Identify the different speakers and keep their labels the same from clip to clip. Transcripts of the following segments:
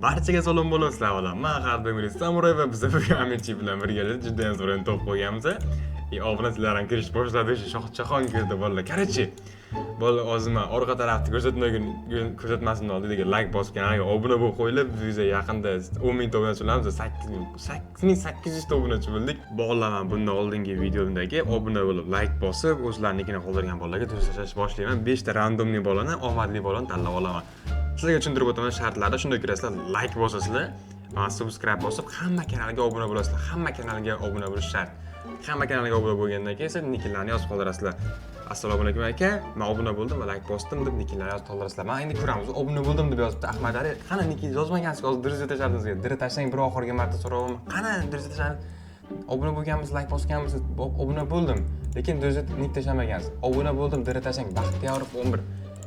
Speaker 1: Barchaga salom bo'lasizlar avvalo. Men Xardingiz Samuray va biz bugun Amirchi bilan birgalikda juda ham zo'r to'p qo'yganmiz. Obunachilar ham kirish boshladi, shohchaqon kirdi bolalar. Qarachi. Bolalar ozma orqa tarafni ko'rsatmasini oldiga like bosgan, obuna bo'lib qo'yilib, bizga yaqinda 10 ming obunachi bo'lamiz. 8800 ta obunachi bo'ldik. Bolalar ham bundan oldingi videomdagi obuna bo'lib like bosib, o'zlarinikini qoldirgan bolalarga do'stlashish boshlayman. 5 ta randomli bolani, omadli bolani tanlab olaman. Sizlarga tushuntirib o'taman shartlari. Shunday kirasizlar, like bosasizlar, subscribe bosib, hamma kanalga obuna bo'lasizlar. Hamma kanalga obuna bo'lish shart. Hamma kanalga obuna bo'lgandan keyin siz nicklarni yozib qoldirasizlar. Assalomu alaykum aka, men obuna bo'ldim va like bosdim deb nicklarni yozib qoldirasizlar. Men endi ko'ramiz, obuna bo'ldim deb yozibdi Ahmad Ali. Qani nick yozmagansiz, hozir dirza tashladingizga. Dirza tashlang, bir oxirgi marta so'rayman. Qani dirza tashlang? Obuna bo'lganmiz, like bosganmisiz? Obuna bo'ldim, lekin dirza nick tashlamagansiz. Obuna bo'ldim, dirza tashlang. Baxtiyorov 11.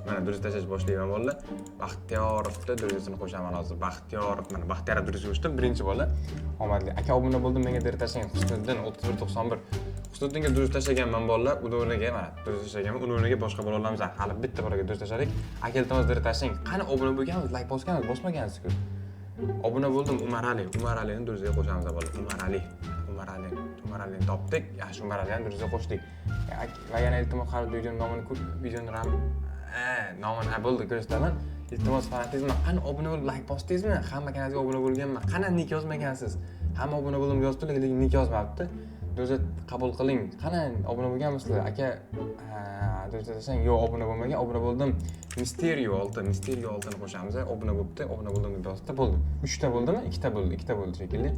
Speaker 1: Mana dirza tashlash boshlayman bolalar. Baxtiyorovda dirzasini qo'shaman hozir. Baxtiyorov, mana Baxtiyorov dirza qo'shdim, birinchi bola. Omadli. Aka obuna bo'ldim, menga dirza tashlang. Husniddin 3191. Husniddinga dirza tashlaganman bolalar. Uni o'rniga mana dirza tashlaganman. Uni o'rniga boshqa bolalarimiz hali bitta bolaga dirza tashladik. Aka iltimos dirza tashlang. Qani obuna bo'lganmiz, like bosganmiz, bosmagansiz-ku. Obuna bo'ldim, Umar Alini dirzaga qo'shamiz bolalar. Umar Alini topdik. Yaxshi, Umar Alini dirzaga qo'shdik. Va yana iltimos har videoning nomini videoni nomini bo'ldi ko'rsataman. Iltimos fanatizm. Qani obuna bo'lib like bosdingizmi? Hamma kanalga obuna bo'lganman. Qani nick yozmagansiz? Hamma obuna bo'ldim yozibdi, lekin nick yozmabdi. Do'za qabul qiling. Qani obuna bo'lganmisizlar? Aka, do'za desang, yo'q, obuna bo'lmagan, obuna bo'ldim. Misterio 6 ni qo'shamiz. Obuna bo'libdi, obuna bo'ldim deb yozibdi. Bo'ldi. 3 ta bo'ldimi? 2 ta bo'ldi, 2 ta bo'ldi shekilli.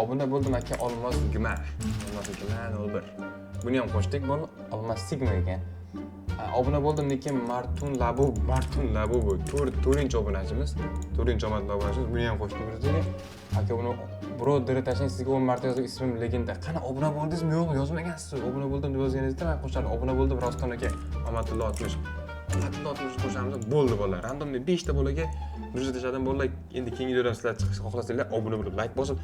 Speaker 1: Obuna bo'ldim aka, Olmos Gma 01. Buni ham qo'shdik, bu Olmos Sigma ekan. Obuna bo'ldim, lekin Martun Labub 4-chi obunachimiz. 4-chi omadli obunachimiz. Buni ham qo'shdik bizga. Aka, buni bro dirza tashlang, sizga 10 marta yozib, ismim legenda. Qani obuna bo'ldingizmi? Yo'q, yozmagansiz. Obuna bo'ldim deb yozganingizda men qo'shardim. Obuna bo'ldim Roston aka. Omadli 60. Omadli 60 qo'shamiz. Bo'ldi bolalar. Randomli 5 ta bolaga dirza tashladim bolalar. Endi keyingi videodan sizlar chiqishni xohlasanglar, obuna bo'lib like bosib,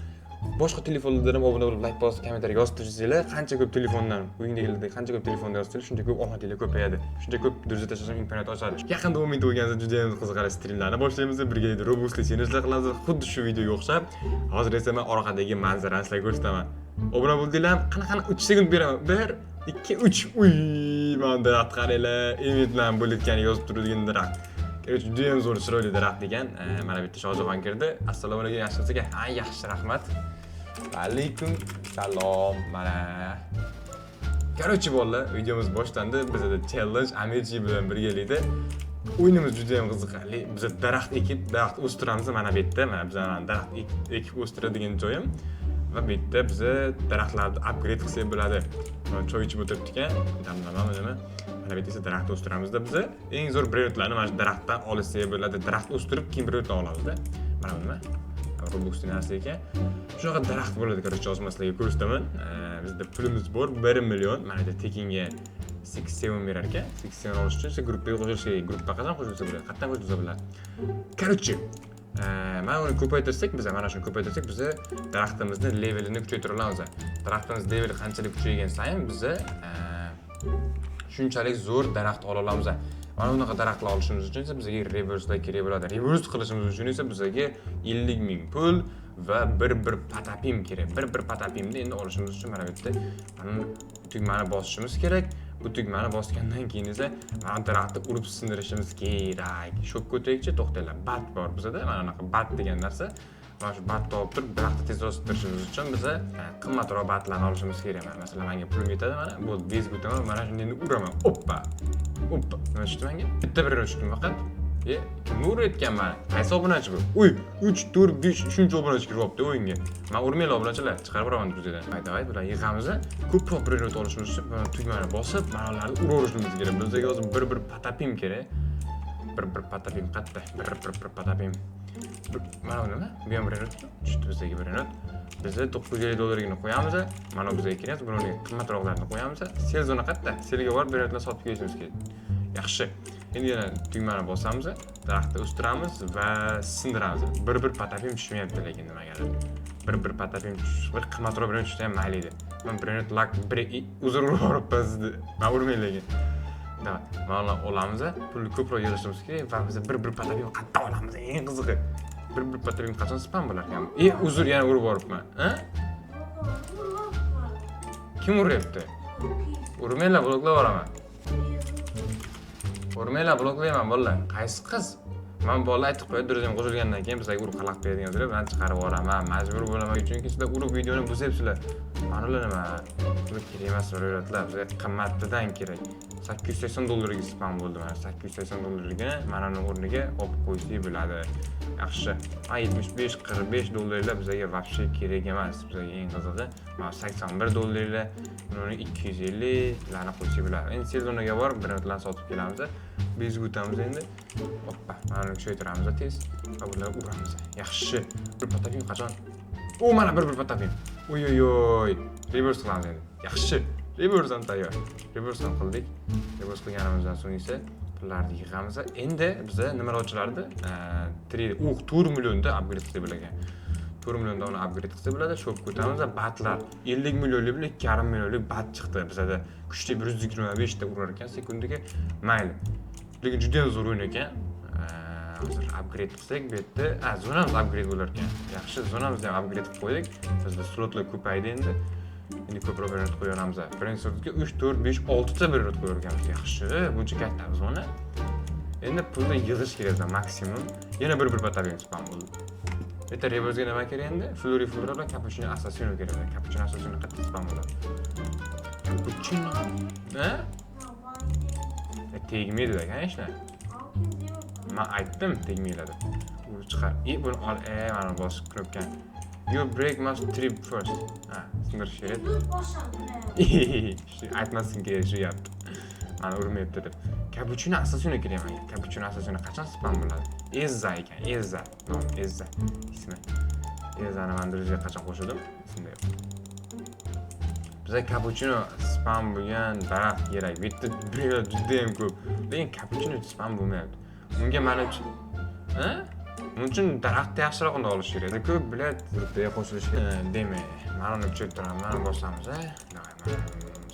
Speaker 1: boshqa telefonlardan ham obuna bo'lib like bosib, kommentariya yozib tursanglar, qancha ko'p telefondan, uyingdagilarda qancha ko'p telefondan yozsangiz, shuncha ko'p omadinglar ko'payadi. Shuncha ko'p dirza tashlashning imkoniyati ochadi. Yaqinda 10 ming bo'lgansa juda ham qiziqarli streamlarni boshlaymiz. Birgalikda robustli challenge'lar qilamiz. Xuddi shu videoga o'xshab. Hozir esa men orqadagi manzarani sizlarga ko'rsataman. Obuna bo'ldinglar, qanaqa 3 sekund beraman. 1, 2, 3. Uy, mana daraxt qaranglar. Eventlar bo'layotgani yozib turadigan daraxt. Juda ham zo'r chiroyli daraxt ekan. Mana bu yerda Shohjahon kirdi. Assalomu alaykum, yaxshimisiz aka? Ha, yaxshi, rahmat. Alaykum salom. Mana. Qarochi bolalar, videomiz boshlandi. Bizda challenge Amirchi bilan birgalikda. O'yinimiz juda ham qiziqarli. Biz daraxt ekib, daraxt o'stiramiz mana bu yerda. Mana biz daraxt ekib o'stiradigan joyim. Va bu yerda biz daraxtlarni upgrade qilsak bo'ladi. Choy ichib o'tiribdik ekan. Damlamami nima? Mana bu yerda daraxt o'stiramizda biz eng zo'r brendlarni mana shu daraxtdan olsak bo'ladi. Daraxt o'stirib, keyin brenddan olamizda. Mana nima? Robloxning narsa ekan. Shunaqa daraxt bo'ladi, qarochi ozmaslarga ko'rsataman. Bizda pulimiz bor, 1 million. Mana bu tekinga 6-7 berar ekan. 6-7 olish uchun gruppaga qo'shilsa, gruppa qachon qo'shilsa bo'ladi? Qayerdan qo'shilsa bo'ladi? Qarochi mana uni ko'paytirsak, mana shuni ko'paytirsak, biz daraxtimizni levelini kuchaytira olamiz. Daraxtimiz leveli qanchalik kuchaygan sayin biz shunchalik zo'r daraxt ola olamiz. Mana bunaqa daraxtlar olishimiz uchun esa bizga reverse kerak bo'ladi. Reverse qilishimiz uchun esa bizga 50 ming pul va bir patapim kerak. Bir patapimni endi olishimiz uchun mana bu yerda mana tugmani bosishimiz kerak. Bu tugmani bosgandan keyin esa mana daraxtni urib sindirishimiz kerak. Shok ko'taylikchi, to'xtanglar. Bat bor bizda. Mana bunaqa bat degan narsa. Mana shu batni olib turib, daraxtni tezroq sindirishimiz uchun biz qimmatroq batlarni olishimiz kerak. Masalan, menga pulim yetadi, mana bu bezga o'taman, mana shunday uraman. Oppa. Nima tushdi menga? Bitta bir tushdim faqat. Kimni urayotgan mana? Qaysi obunachi bu? Uy, 3, 4, 5, 3-chi obunachi kiryapti o'yinga. Men urmaylar obunachilar, chiqarib boraman bizdan. Hayda, bular yig'amiz, ko'proq brend olishimiz uchun tugmani bosib, mana ularni uraverishimiz kerak. Bizga hozir bir patapim kerak. Bir patapim qatta, bir patapim. Mana nima? Bu ham brend tushdi bizga brend. Biz $950 qo'yamiz. Mana bizga kerak, buni qimmatroqlarni qo'yamiz. Sel zona qatta, selga borib brendlarni sotib kelishimiz kerak. Yaxshi. Endi yana tugmani bosamiz, daraxtni o'stiramiz va sindiramiz. Bir patapim tushmayapti lekin nimagadir. Bir patapim bir qimmatroq brend tushsa ham mayli edi. Men brend lak bir uzr uribmiz. Men urmay lekin. Mana olamiz, pulni ko'proq yig'ishimiz kerak va biz bir patapim qatta olamiz. Eng qizig'i. bir patron qachon spam bo'lar ekan? Uzr, yana urib boribman. Ha? Kim uryapti? Urmanglar, bloklab yuboraman. Urmanglar, bloklayman bolalar. Qaysi qiz? Men bolalar aytib qo'yadi, druzim qo'shilgandan keyin bizga urib qalaq beradiganlar, men chiqarib yuboraman. Majbur bo'laman, chunki sizlar urib videoni buzibsizlar. Mana ular nima? Bular kerak emas, so'rayaptilar. Bizga qimmatdan kerak. $880 ga spam bo'ldi mana. $880 ga mana uni o'rniga olib qo'ysak bo'ladi. Yaxshi. $75-45 bizga вообще kerak emas. Bizga eng qizig'i mana $81, uni 250 larni qo'ysak bo'ladi. Endi sezonga borib, bir bilan sotib kelamiz. Biz o'tamiz endi. Hoppa, mana kuchaytiramiz tez. Va bular uramiz. Yaxshi. Bir patapim qachon? Mana bir patapim. Oy. Reverse qilamiz endi. Yaxshi. Reverse ham tayyor. Reverse ham qildik. Reverse qilganimizdan so'ng esa pullarni yig'amiz. Endi biza nimalar ochilardi? 4 millionda upgrade qilib bo'lagan. 4 millionda uni upgrade qilsa bo'ladi. Shopga o'tamiz. Batlar 50 millionlik bilan 2,5 millionlik bat chiqdi. Bizada kuchli 125 ta urar ekan sekundiga. Mayli. Lekin juda ham zo'r o'yin ekan. Hozir upgrade qilsak, bu yerda zonamiz upgrade bo'lar ekan. Yaxshi, zonamizni ham upgrade qilib qo'ydik. Bizda slotlar ko'paydi endi. Endi ko'proq variant qo'yamiz. Birinchi slotga 3, 4, 5, 6 ta variant qo'yganmiz. Yaxshi, buncha katta zona. Endi pulni yig'ish kerak maksimum. Yana bir patapim spam bo'ldi. Bitta reversga nima kerak endi? Flurry bilan Cappuccino Assassino kerak. Cappuccino Assassino qattiq spam bo'ladi. Cappuccino. Tegmaydi ekan ishlar. Men aytdim tegmaydi. U chiqar. Buni ol, mana bosib knopkani. You break must trip first. Sindirish kerak. Aytmasin kerak shu gapni. Mana urmayapti deb. Cappuccino Assassino kerak menga. Cappuccino Assassino qachon spam bo'ladi? Ezza ekan, Ezza. Ezza. Ismi. Ezzani men dirjiga qachon qo'shidim? Esimda yo'q. Bizga cappuccino spam bo'lgan daraxt kerak. Bu yerda birlar juda ham ko'p. Lekin cappuccino spam bo'lmayapti. Unga mana uchun Bunun uchun daraxtni yaxshiroq olish kerak. Ko'p bilet birga qo'shilish kerak. Demak, mana uni kuchaytiraman, mana bosamiz,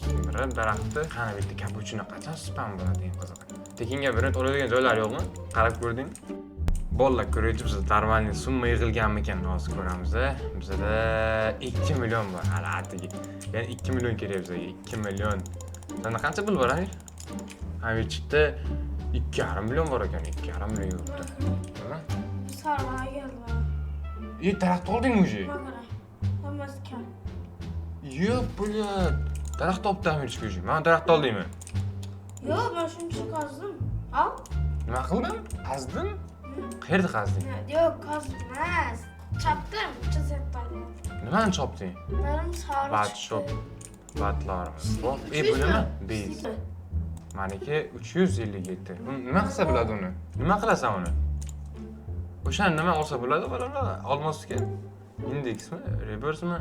Speaker 1: sindirib daraxtni. Qani bitta cappuccino qachon spam bo'ladi eng qizig'i. Tekinga birint oladigan joylar yo'qmi? Qarab ko'rding? Bolalar ko'raychi, bizda normalniy summa yig'ilganmikan hozir ko'ramiz. Bizda 2 million bor hali atigi. Ya'ni 2 million kerak bizga, 2 million. Senda qancha pul bor, Amir? Amirchikda 2,5 million bor ekan, 2,5 million yuribdi. Nima? Daraxt oldingmi o'zi?
Speaker 2: Hammasi kam.
Speaker 1: Yo'q, bular. Daraxt topdi Amirchik o'zi. Men daraxt oldingmi?
Speaker 2: Yo'q, men shuncha qazdim. Al.
Speaker 1: Nima qildim? Qazdim? Qayerda qazding?
Speaker 2: Yo'q, qazmas. Chopdim, chizatdim.
Speaker 1: Nimani chopding?
Speaker 2: Narim sariq.
Speaker 1: Bat shop. Batlar. Bu nima? Biz. Meniki 357. Nima qilsa bo'ladi uni? Nima qilasan uni? O'shani nima olsa bo'ladi, bolalar? Olmasga. Indeksmi, reversmi?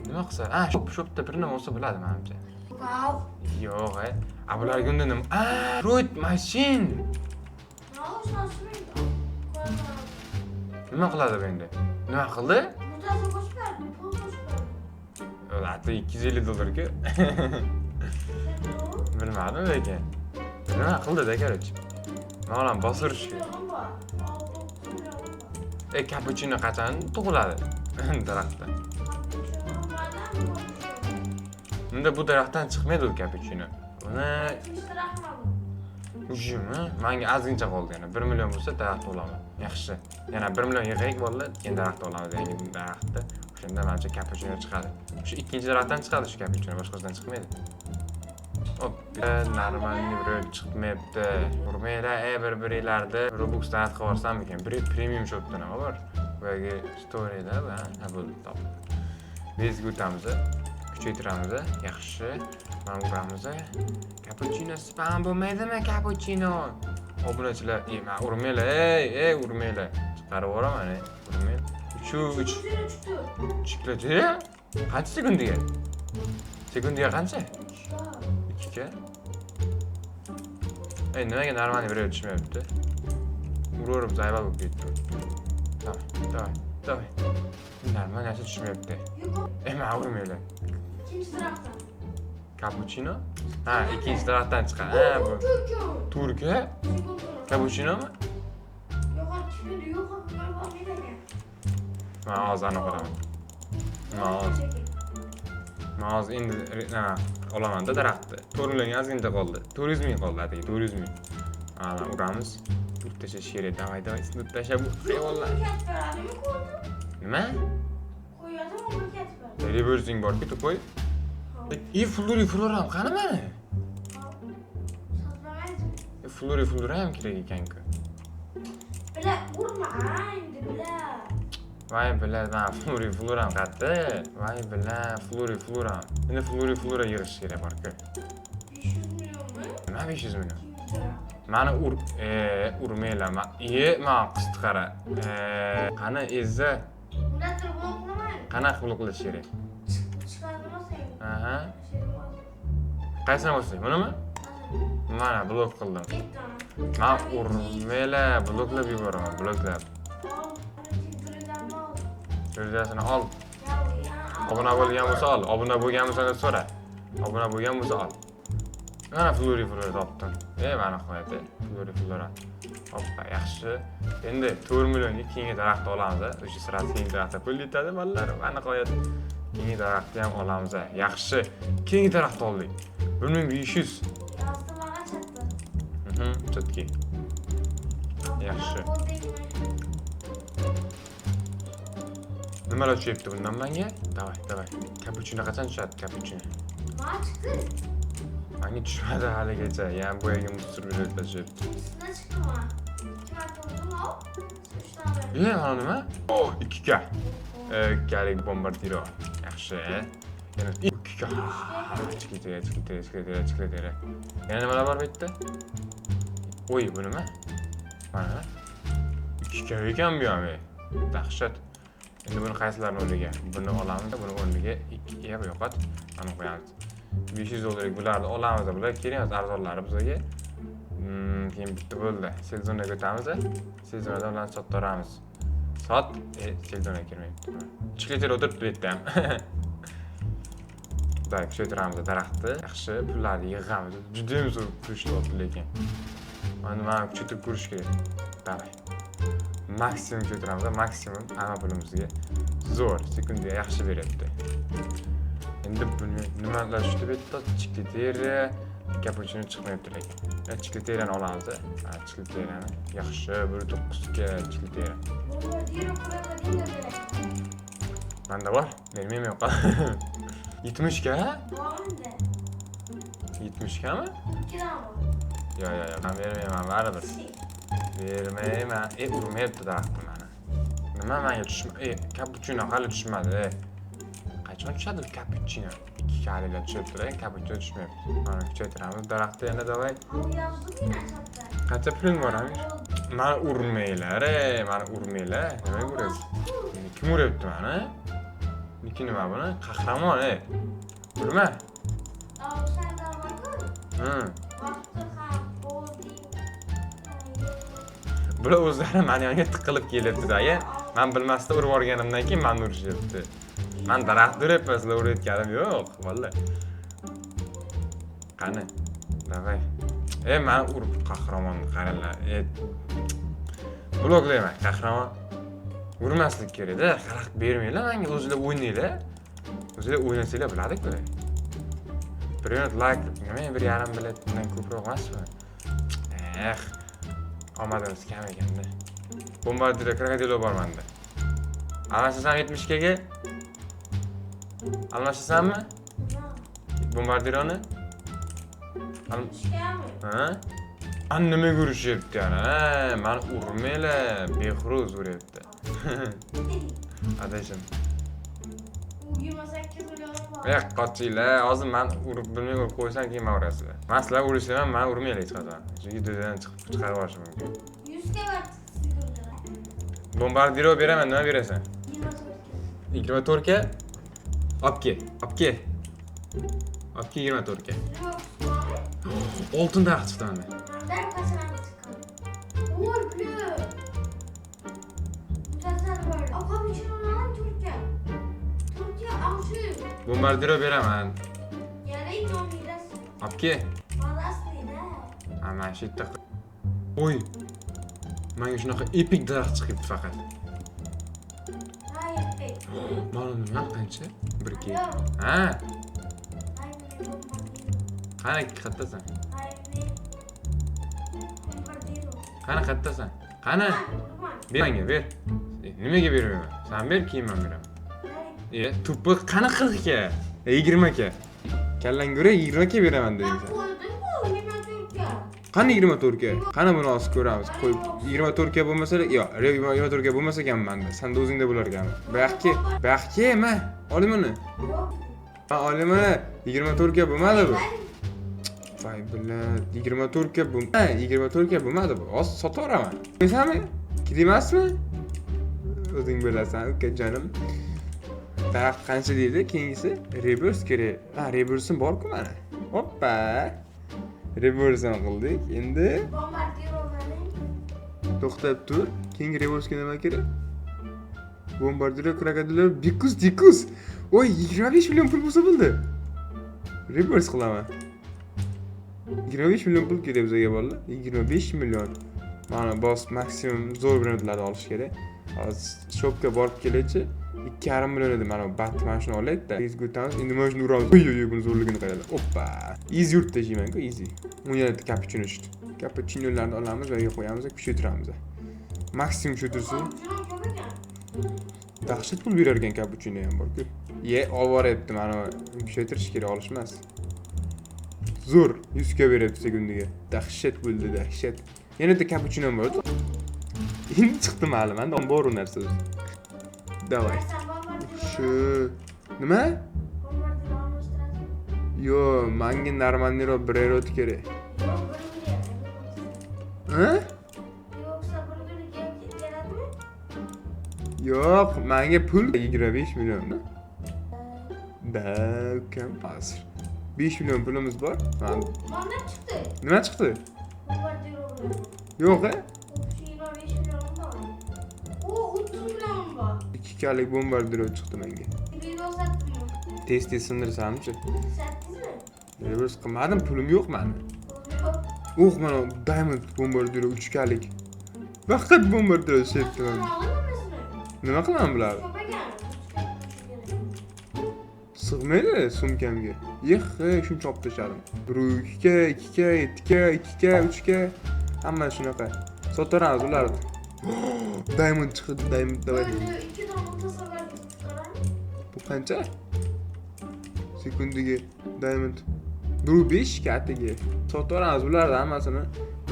Speaker 1: Nima qilsa? Shopda bir nima olsa bo'ladi menimcha.
Speaker 2: Wow.
Speaker 1: Yo'q, bularga unda nima? Road machine. Nima qiladi bu endi? Nima qildi?
Speaker 2: Mutafa qo'shib berdi, pul qo'shib berdi.
Speaker 1: Hatta $250 Bilmadim lekin. Nima qildi-da, короче. Mana bosirish kerak. Cappuccino qachon tug'iladi? Daraxtdan. Unda bu daraxtdan chiqmaydi u cappuccino. Uni Ujimi? Menga ozgincha qoldi yana. 1 million bo'lsa daraxt olaman. Yaxshi. Yana 1 million yig'aylik bolalar, keyin daraxt olamiz, yangi daraxtda. O'shanda menimcha cappuccino chiqadi. Shu ikkinchi daraxtdan chiqadi shu cappuccino, boshqasidan chiqmaydi. Hop, normalniy bir chiqmayapti. Urmaylar, bir-biringlarda Robux start qilib olsam ekan. Bir premium shopda nima bor? Boyagi storyda va bo'ldi, top. Bizga o'tamiz. Kuchaytiramiz. Yaxshi. Mana uramiz. Cappuccino spam bo'lmaydimi, cappuccino? Obunachilar, men urmaylar, urmaylar. Chiqarib yuboraman, urmaylar. 3 chiqdi. Qancha sekundiga? Sekundiga qancha? 2 nimaga normalniy bir tushmayapti? Urib zayba bo'lib ketdi. Davay. Normal narsa tushmayapti. Men urmaylar.
Speaker 2: Ikkinchi tarafdan.
Speaker 1: Cappuccino? Ikkinchi tarafdan chiqqan. Bu Turkiya? Cappuccinomi?
Speaker 2: Yo'q, yo'q,
Speaker 1: Men hozir aniq olaman. Hozir endi olaman-da daraxtni. 4 million ozgincha qoldi. 400 ming qoldi atigi, 400 ming. Ana uramiz. Urib tashlash kerak. Davay, sinib tashlab bu hayvonlar. Nima? Reversing bor-ku, to'poy. Flori qani mana? Flori ham kerak ekan-ku.
Speaker 2: Bila urma endi bila.
Speaker 1: Vay bila, men flori ham qatdi. Vay bila, flori ham. Endi flori yig'ish kerak bor-ku.
Speaker 2: 500 millionmi?
Speaker 1: Nima 500 million? Mani urmaylar. Men qist qara. Qani ezza.
Speaker 2: Unda turib o'qlamaymi?
Speaker 1: Qanaqa qilib qilish kerak?
Speaker 2: Chiqarmasang.
Speaker 1: Aha. Qaysini bosing? Bunimi? Mana blok qildim. Men urmaylar, bloklab yuboraman, bloklab. Jo'jasini ol. Obuna bo'lgan bo'lsa ol, obuna bo'lgan bo'lsa so'ra. Obuna bo'lgan bo'lsa ol. Mana flori topdim. Mana qo'yadi, flori. Hoppa, yaxshi. Endi 4 millionga keyingi daraxt olamiz. O'sha sirasi keyingi daraxtda pul yetadi, bolalar. Mana qo'yadi. Keyingi daraxtni ham olamiz. Yaxshi. Keyingi daraxt oldik. 1500. Chatki. Yaxshi. Nimalar tushyapti bundan menga? Davay. Kapuchino qachon tushadi, kapuchino?
Speaker 2: Ma chiqdi.
Speaker 1: Menga tushmadi haligacha. Yana bu yerga mustir berib tashyapti.
Speaker 2: Üstüne çıkma. 2 marka buldum al. 3 tane.
Speaker 1: Mana nima? 2K. 2Klik bombardiro. Yaxshi. Yana 2K. Chiqdi. Yana nimalar bor bu yerda? Oy, bu nima? Mana 2K ekan bu ham. Dahshat. Endi buni qaysilarni o'rniga? Buni olamiz, buni o'rniga 2 yo'qot. Mana qo'yamiz. 500 dollarlik bularni olamiz, bular kerak arzonlari bizga. Keyin bitta bo'ldi. Selzonaga o'tamiz. Selzonadan ularni sottiramiz. Sot, selzonaga kirmayapti. Chiqletib o'tiribdi bu yerda ham. Xudoy, kuchaytiramiz daraxtni. Yaxshi, pullarni yig'amiz. Juda ham zo'r pul ishlayapti lekin. Mana kuchaytirib ko'rish kerak. Davay. Maksimum ko'taramiz, maksimum hamma pulimizga zo'r, sekundiga yaxshi beryapti. Endi buni nimalar tushdi bu yerda? Chikletera, kapuchino chiqmayapti lekin. Chikleterani olamiz. Chikleterani yaxshi, 1.9 ga chikletera. Menda bor, bermayman yo'q. 70 ga? 70 gami?
Speaker 2: 2 tane var.
Speaker 1: Yo'q, men bermayman, baribir. Bermayman. Urmayapti daraxtim meni. Nima menga tushmadi? Kapuchino hali tushmadi. Qachon tushadi kapuchino? 2 kaliklar tushib turadi, kapuchino tushmayapti. Mana kuchaytiramiz daraxtni yana davay.
Speaker 2: Al yazdım yine çapta.
Speaker 1: Qancha puling bor, Amir? Meni urmaylar, meni urmaylar. Nimaga urasiz? Kim uryapti meni? Niki nima buni? Qahramon, Urma.
Speaker 2: Al sen daha bakın. Baktı ha,
Speaker 1: Bular o'zlari meni yonga tiqilib kelyapti-da. Men bilmasdan urib olganimdan keyin meni urishyapti. Men daraxt uryapman, sizlar urayotganim yo'q, vallahi. Qani? Davay. Meni urib qahramonni qaralar. Bloklayman, qahramon. Urmaslik kerak-da, xalaqit bermanglar menga, o'zingizlar o'ynanglar. O'zingizlar o'ynasanglar biladi-ku. Bir minut like, nima 1.5 bilet bundan ko'proq emasmi? Omadimiz kam ekanda. Bombardiro krokodilo bor menda. Almashasan 70 ga? Almashasanmi? Bombardironi? Nimaga urishyapti ana? Meni urmaylar, behruz uryapti. Adashim.
Speaker 2: 28 milyon var.
Speaker 1: Qochinglar, hozir men urib bilmay urib qo'ysam keyin men urasizlar. Men sizlar urishsam, men urmaylar hech qachon. Chunki do'zadan chiqarib yuborish mumkin.
Speaker 2: 100 ga var.
Speaker 1: Bombardiro beraman, nima berasan?
Speaker 2: 24
Speaker 1: 24
Speaker 2: ga.
Speaker 1: ga? Olib kel. 24 ga. Oltin daraxt chiqdi menda.
Speaker 2: Manda kaçaran çıkan. Oy blue. Güzel böyle. Apa için olan Türkiye. Türkiye avcı.
Speaker 1: Bombardiro beraman.
Speaker 2: Yani inanmıyoruz.
Speaker 1: Olib kel.
Speaker 2: Falastin ha.
Speaker 1: Mana shu yerda. Oy. Menga shunaqa epik daraxt chiqibdi faqat.
Speaker 2: Hayır.
Speaker 1: Mana nima qancha? 1
Speaker 2: Alo.
Speaker 1: Ha,
Speaker 2: Hayır. Bombardiro.
Speaker 1: qani qattasan?
Speaker 2: Hayır. Bombardiro.
Speaker 1: Qani qattasan? Qani? Ber menga, ber. Nimaga bermayman? Sen ber, keyin men beraman. Tupi qani 40 ga? 20 ga. Kallang ko'ra 20 ga beraman
Speaker 2: Ben
Speaker 1: deding sen.
Speaker 2: koydum bu 24 ga.
Speaker 1: Qani 24 ga? Qani buni hozir ko'ramiz. Qo'y 24 ga bo'lmasa, yo'q, 24 ga bo'lmasa ekan menda. Senda o'zingda bo'lar ekan. Bu yoqqa ma, olimini.
Speaker 2: Yok.
Speaker 1: Ha, olimini 24 ga bo'lmadi bu. Voy billah, 24 ga bu. Ha, 24 ga bo'lmadi bu. Hozir sotaveraman. Bilasanmi? Kerakmasmi? O'zing bilasan, ukajonim. Taraf qancha deydi? Keyingisi reverse kerak. Ha, reverse'im bor-ku mana. Hoppa. Reverse'ni qildik. Endi
Speaker 2: Bombardiro benim.
Speaker 1: to'xtab tur. Keyingi reverse'ga nima kerak? Bombardiro krokodillar dikus. Oy, 25 million pul bo'lsa bo'ldi. Reverse qilaman. 25 million pul kerak bizga bolalar. 25 million. Mana boss maksimum zo'r brendlarni olish kerak. Hozir shopga borib kelaychi. 2,5 million edi mana bu Batman shuni olaydi-da. Biz gutamiz. Endi mana shuni uramiz. Oy, buni zo'rligini qaranglar. Hoppa. Easy yurtda yeyman-ku, easy. 17 cappuccino ichdi. Cappuccinolarni olamiz va yo'q qo'yamiz, kuchaytiramiz. Maksimum kuchaytirsin.
Speaker 2: Junon ko'p ekan.
Speaker 1: Dahshat pul berar ekan cappuccino ham bor-ku. Ovoryapti mana kuchaytirish kerak, olishmas. Zo'r 100 ga beryapti sekundiga. Dahshat bo'ldi, dahshat. Yana da cappuccino ham bor. Endi chiqdi ma'lum, menda bor u narsa. Davay.
Speaker 2: Sen bombardiro.
Speaker 1: Shu nima?
Speaker 2: Bombardiro almashtirasiz.
Speaker 1: Yo, menga normalniroq birayot kerak.
Speaker 2: Yok, bir million.
Speaker 1: Ha?
Speaker 2: Yoksa bir kuniga keladimi?
Speaker 1: Yo'q, menga pul 25 million. Da, ukam hozir. 5 million pulimiz bor.
Speaker 2: Bana çıktı.
Speaker 1: Nima chiqdi?
Speaker 2: Bombardiro bilan.
Speaker 1: Yo'q,
Speaker 2: 25 milyon var. O 30 milyon var.
Speaker 1: 2 kalik bombardiro chiqdi menga.
Speaker 2: Video sattım mı?
Speaker 1: Tez sindirsamchi.
Speaker 2: Sattınız mı?
Speaker 1: Reverse qilmadim, pulim yo'q meni.
Speaker 2: Yok.
Speaker 1: Mana diamond bombardiro 3 kalik. Faqat bombardiro shepti
Speaker 2: Sen
Speaker 1: men.
Speaker 2: aldın mı mesela?
Speaker 1: Nima qilaman bularni?
Speaker 2: Köpek yani.
Speaker 1: Sig'maydi sumkamga. Shuncha olib tashladim. 1 2 ga, 2 ga, 7 ga, 2 ga, 3 ga. Hamma shunaqa. Sotaramiz ularni. Diamond chiqdi, diamond davay.
Speaker 2: Böyle 2 tane tasavvur çıkaran.
Speaker 1: Bu qancha? Sekundiga diamond 1.5 ga atiga. Sotaramiz ularni hammasini.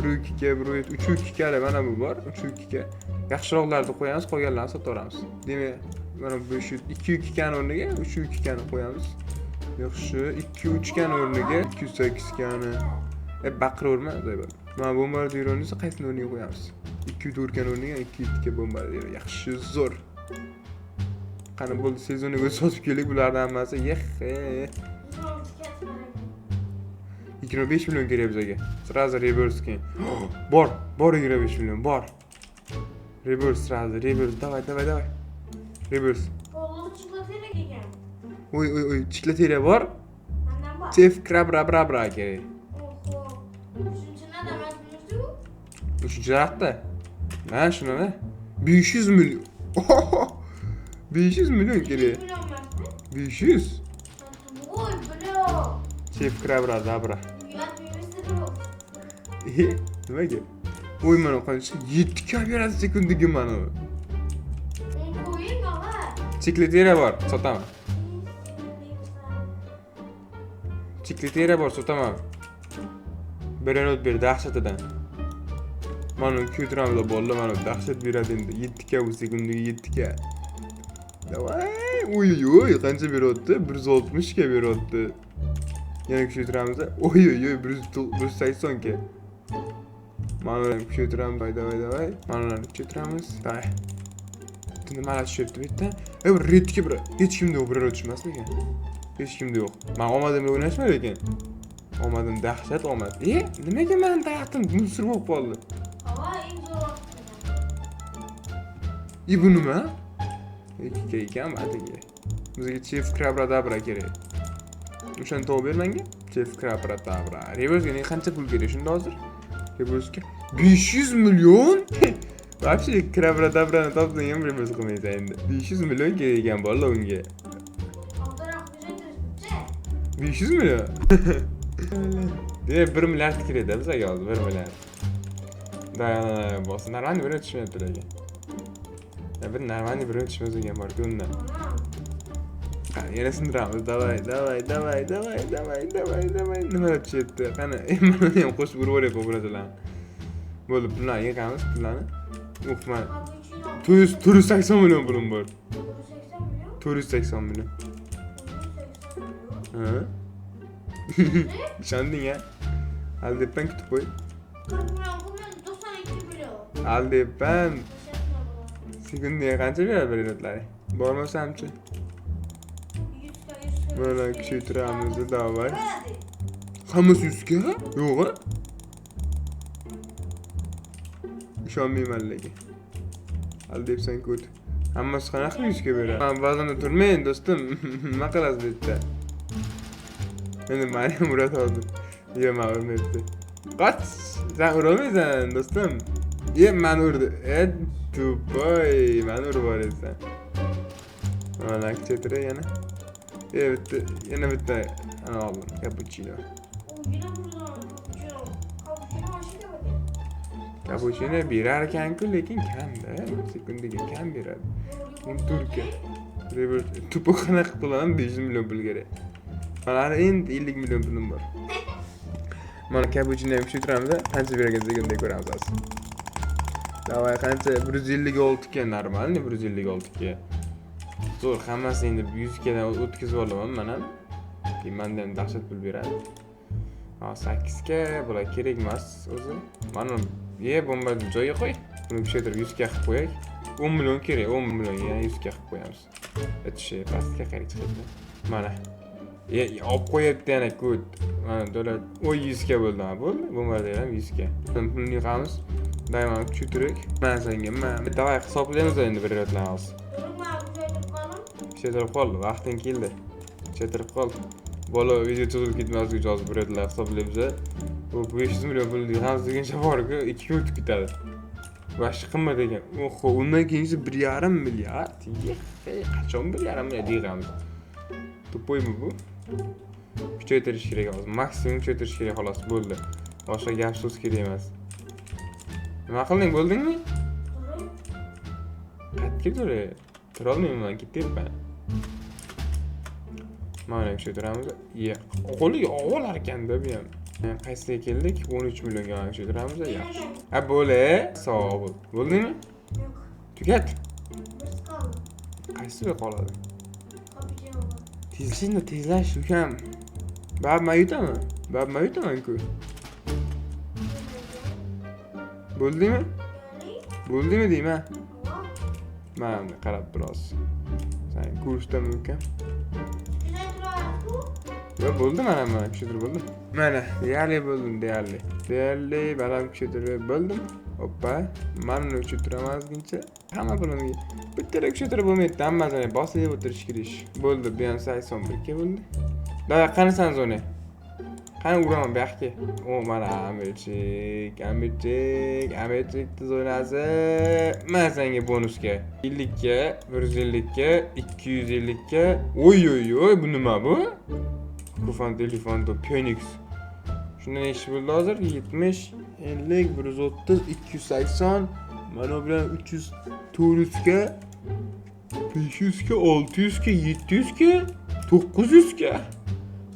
Speaker 1: 1 2 ga, 1 3 2 ga mana bu bor. 3 2 ga. Yaxshiroqlarni qo'yamiz, qolganlarni sotaveramiz. Demak, mana bu shu 2 2 gani o'rniga 3 2 gani qo'yamiz. Yaxshi, 2 3 gani o'rniga 208 gani. Baqiraverma, zo'yba. Mana bombardironi esa qaysini o'rniga qo'yamiz? 2 4 gani o'rniga 2 2 bombardiro. Yaxshi, zo'r. Qani bo'ldi, sezoniga sotib kelik bularning hammasi. 25 million kerak bizga. Sразу reverse keyin. Bor 25 million, bor. Reverse sразу, reverse. Давай. Reverse.
Speaker 2: Kolluk çikolatayla giyeceğim.
Speaker 1: Oy, chiklatera bor.
Speaker 2: Benden bak.
Speaker 1: Chef krab kerak.
Speaker 2: Oho. Üçüncü ne demek biliyorsun?
Speaker 1: 3-raqda. Mana shuni ne? 500 million. 500 million kerak.
Speaker 2: 2 milyon versin.
Speaker 1: 500.
Speaker 2: Oy bro.
Speaker 1: Chef krab.
Speaker 2: Yat büyümesi bu.
Speaker 1: Nimaga? Oy, mana qancha 7 ga beradi sekundiga mana.
Speaker 2: Onu koyayım ama.
Speaker 1: Chiklatera bor, sotaman. Chiklatera bor, sotaman. Birinot ber dahshatidan. Mana ko'tiramda bolalar mana dahshat beradi endi. 7 ga bu sekundiga 7 ga. Davay. Oy, qancha beryapti? 160 ga beryapti. Yana kuchaytiramiz. Oy, 180 ga. Mana kuchaytiramiz. Davay. Mana kuchaytiramiz. Davay. Nimalar tushyapti bu yerda? Redga bir hech kimda yo'q, biror tushmasmikan? Hech kimda yo'q. Men omadimga o'ynashmaydi ekan. Omadim dahshat omad. Nimaga meni tayoqdan musir bo'lib qoldi?
Speaker 2: Hava en zor vakti.
Speaker 1: Bu nima? Ikki ekan atiga. Bizga chef krabradabra kerak. O'shani topib ber menga. Chef krabradabra. Reverse'ga qancha pul kerak shunda hozir? Reverse'ga 500 million? Вообще krabra-dabrani topsang ham bir biz qilmaysan endi. 500 million kerak ekan bola unga.
Speaker 2: Abdurrahman o'tiribdi.
Speaker 1: 500 million. Demak 1 milliard kerak-da bizga hozir 1 milliard. Da bo'lsa normalniy bir o'tishmayapti ekan. Ya bir normalniy bir o'tishimiz ekan bor-ku undan. Qani yana sindiramiz. Davay. Nima o'tishyapti? Qani mana ham qo'shib urib yuboryapti bu narsalarni. Bo'ldi, pullarni yig'amiz, pullarni. Uf, mana 480 million pulim bor. 480 million. Ha? Ishonding ya? Aldepdan kutib qo'y.
Speaker 2: 40 million qilmadi, 92 million.
Speaker 1: Aldepdan sekundiga qancha beradi biletlarni? Bormasamchi?
Speaker 2: 100
Speaker 1: Mana kuchaytiramiz, davay. Hammasi 100 ga? Yo'q-a? Ishonmayman lekin. Aldepsan ko't. Hammasi qanaqa 100 ga beradi? Men ba'zan turmayman do'stim. Nima qilasiz bitta? Endi meni ham uradi hozir. Yo'q, men urmayapti. Qoch! Sen urolmaysan do'stim. Men urdi. Tupoy, meni urib yuborasan. Mana kuchaytira yana. Bitta, yana bitta ana oldim. Cappuccino. Cappuccino berar ekan-ku, lekin kamda. Sekundiga kam beradi. Turkiya. Tupo qanaqa qilaman 500 million pul kerak. Mana endi 50 million pulim bor. Mana cappuccino ham tushiramiz, qancha bergan sekundiga ko'ramiz hozir. Davay, qancha 156 ga normalniy 156 ga. Zo'r, hammasi endi 100 gadan o'tkazib olaman mana. Mendan ham dahshat pul beradi. 8 ga bular kerak emas o'zi. Mana bomba joyiga qo'y. Buni kuchaytirib 100 ga qilib qo'yaylik. 10 million kerak, 10 million yana 100 ga qilib qo'yamiz. O'tishi pastga qarab chiqadi. Mana. Olib qo'yapti yana ko't. Mana dolar 100 ga bo'ldi, bo'ldi. Bombarda ham 100 ga. Pulni yig'amiz. Dayman kuchaytirib. Mana senga, mana davay hisoblaymiz endi bir ratlar hozir. Kuchaytirib qol, vaqting keldi. Kuchaytirib qol. Bola video cho'zilib ketmaslik uchun hozir bir ratlar hisoblaymiz. Bu 500 million pul yig'amiz degancha bor-ku, 2 kun o'tib ketadi. Vash qimmat ekan. Oho, undan keyingi 1,5 milliard. Qachon 1,5 milliard yig'amiz? Tupoymi bu? Kuchaytirish kerak hozir. Maksimum kuchaytirish kerak xolos, bo'ldi. Boshqa gap so'z kerak emas. Nima qilding, bo'ldingmi? Qayerga tura? Tura olmayman, ketyapman. Mana kuchaytiramiz. Qo'liga olar ekanda bu ham. Qaysiga keldik? 13 millionga mana kuchaytiramiz, yaxshi. Ha, bo'le. Sog' bo'l. Bo'ldingmi?
Speaker 2: Yo'q.
Speaker 1: Tugat.
Speaker 2: Biz qoldi.
Speaker 1: Qaysiga qoladi?
Speaker 2: Cappuccino.
Speaker 1: Tezlikni tezlash ukam. Bab mayutaman. Bab mayutaman-ku. Bo'ldingmi? Bo'ldingmi deyman? Mana qarab biroz. Sen kursdami ukam? Yo'q, bo'ldi mana kuchaytirib bo'ldim. Mana, deyarli bo'ldim, deyarli. Deyarli baland kuchaytirib bo'ldim. Hoppa, mana kuchaytiramazguncha hamma pulimga bitta kuchaytirib bo'lmaydi, hammasini bosib o'tirish kerak. Bo'ldi, bu ham 81 ga bo'ldi. Davay, qani san zona? Qani uraman bu yoqqa? O, mana Amerik zonasi. Mana senga bonusga 50 ga, 150 ga, 250 ga. Oy, bu nima bu? Kufan telefon Phoenix. Shundan ish bo'ldi hozir 70, 50, 130, 280, mana bilan 300, 400 ga, 500 ga, 600 ga, 700 ga, 900 ga.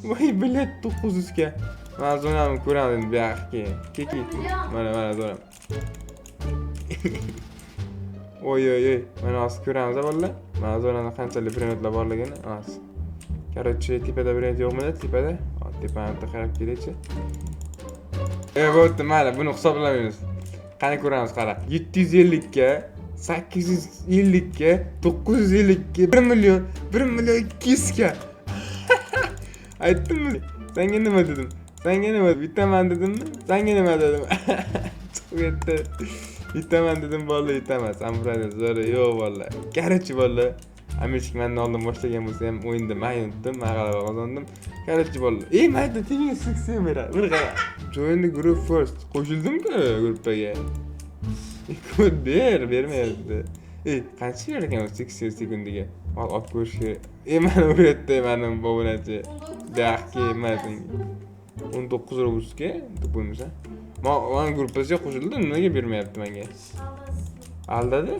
Speaker 1: Voy bilet 900 ga. Mana zonamni ko'ramiz bu yoqqa. Keki. Mana zonam. Oy. Mana hozir ko'ramiz bolalar. Mana zonada qanchalik brendlar borligini. Hozir. Короче, tepada brend yo'qmi? Tepada. Tepani qarab kelaychi. Bo'pti, mana buni hisoblamaymiz. Qani ko'ramiz, qara. 750 ga, 850 ga, 950 ga, 1 million 200 ga. Aytdimmi? Senga nima dedim? Vitamin dedimmi? Senga nima dedim? Chiqib ketdi. Vitamin dedim, bola yetamas. Ambrada zo'r yo'q bola. Короче, bola. Amerika mendan oldin boshlagan bo'lsa ham o'yinda men yutdim, men g'alaba qozondim. Короче, bola. Mayda tenga 80 beradi. Bir qara. Join the group first. Qo'shildim-ku gruppaga. Bermayapti. Qancha berar ekan 8 sekundiga? Olib ko'rishga. Mani o'rgatdi, mani obunachi. Dahki emasing. 19 rubusga deb bo'lmasa. Men gruppasiga qo'shildim, nimaga bermayapti menga? Aldadi.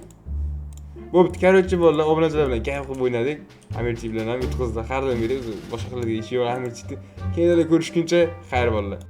Speaker 1: Bo'pti, короче, bolalar obunachilar bilan kayf qilib o'ynadik. Amirchi bilan ham yutqizdi. Har doim berib boshqa qiladigan ishi yo'q Amirchini. Keyinda ko'rishguncha xayr bolalar.